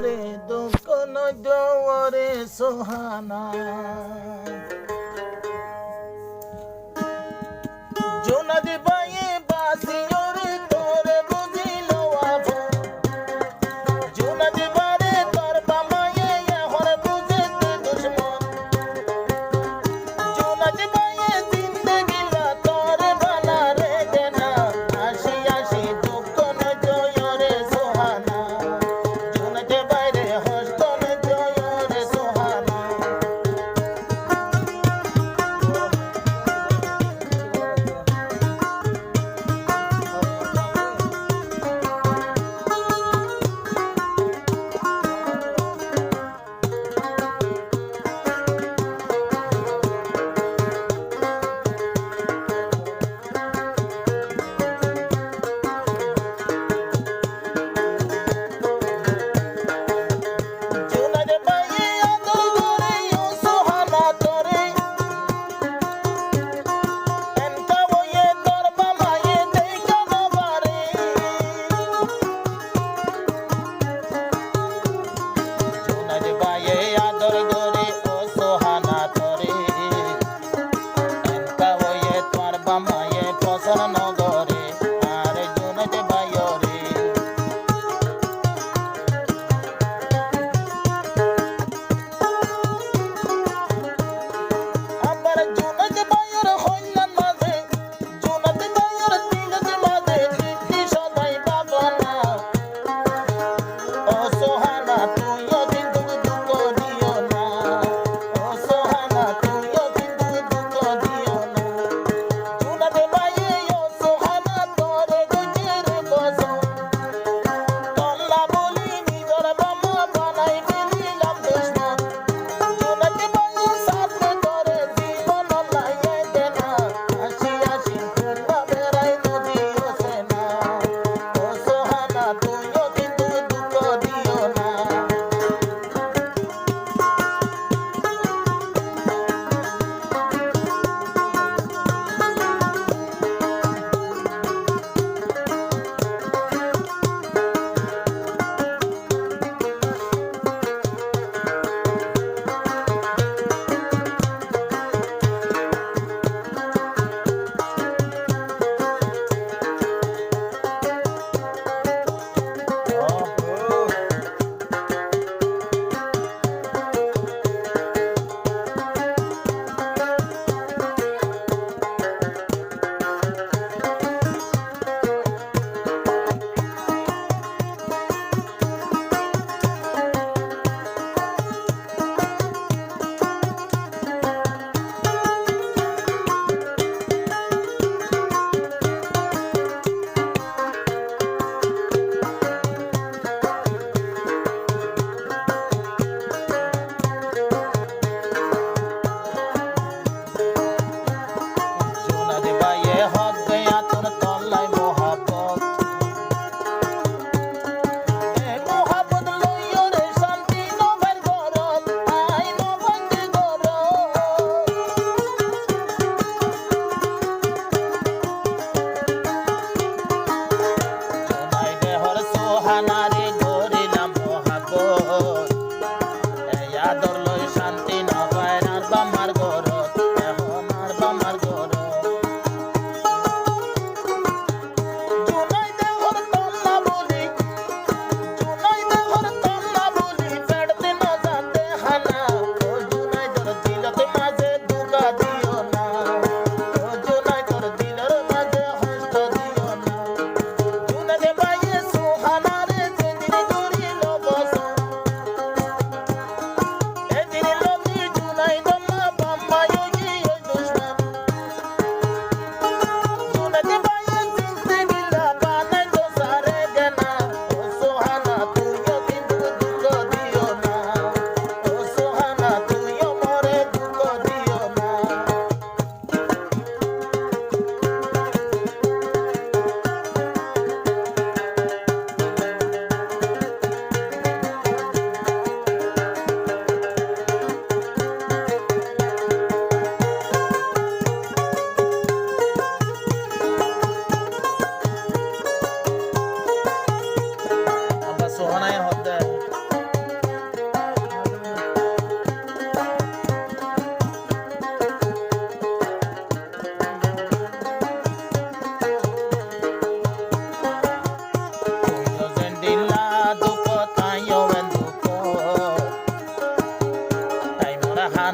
রে দুঃখ নজরে সোহানা জোনাদি বাইয়ে বাসি ওরে তোরে বুঝিল আভো জোনাদি বারে তোর বামায়ে এখন বুঝেতে দুশ্মন জোনাদি বাইয়ে জিন্দগিলা তোরে বালা রে দেনা আসি আসি দুঃখ নজরে সোহানা জোনাদি বাইরে হস্ত নজরে সোহানা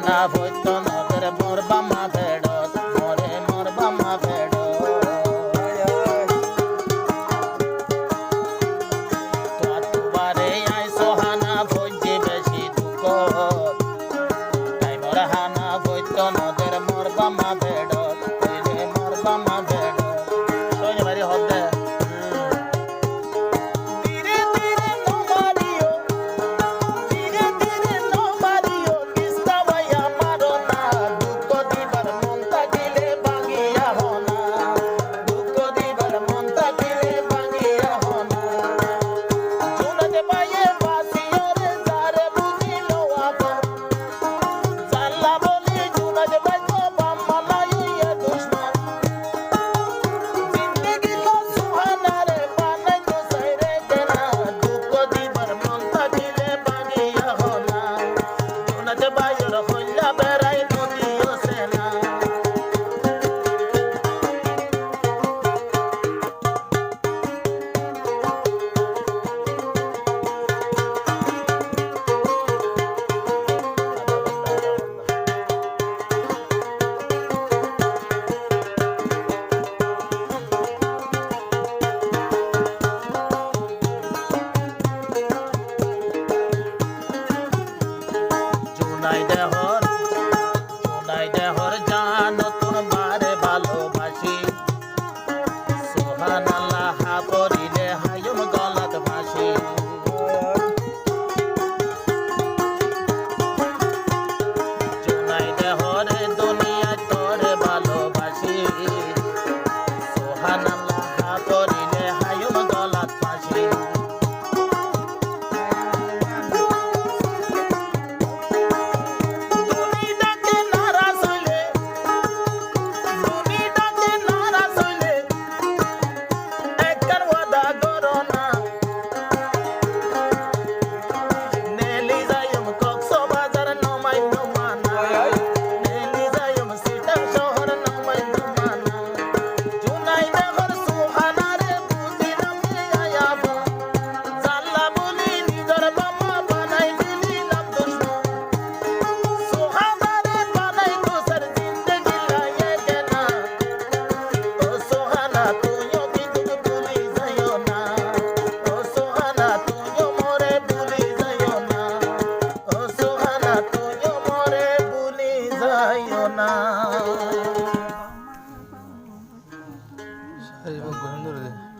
সোহানা ভৈত নদের মোর বামা বেড়ত মরে মোর বামা বেড়ত নদের মোর বামা বেড়ত মোর বামা বেড়ত সৈন্য বাড়ি হবে ধীরে ধীরে নোমারিও ধীরে ধীরে নোমারিও কিস্তা ভাইয়া মারো না দুঃখ দিবার মন থাকিলে ভাঙিয়া হনা দুঃখ দিবার মন থাকিলে ভাঙিয়া হনা জুনতে পায়ে বাসিও রে যারে বুঝিল আপন জাল্লা বলি জুনতে পাই তো বাম্মা লাইয়া দুশমন জিন্দেগি তো সুহানা রে বানাই তো সাইরে দেনা দুঃখ দিবার মন থাকিলে ভাঙিয়া হনা জুনতে পাইর হইলা বেড়াই নদীও সেনা জুনাই দেহর জান নতুন বারে ভালোবাসি সুবহানাল্লাহ পড়িলে হায়ুম গলাত ভাসি জুনাই দেহর দুনিয়ায় তোরে ভালোবাসি সুবহানাল্লাহ পড়িলে হায়ুম গলাত ভাসি না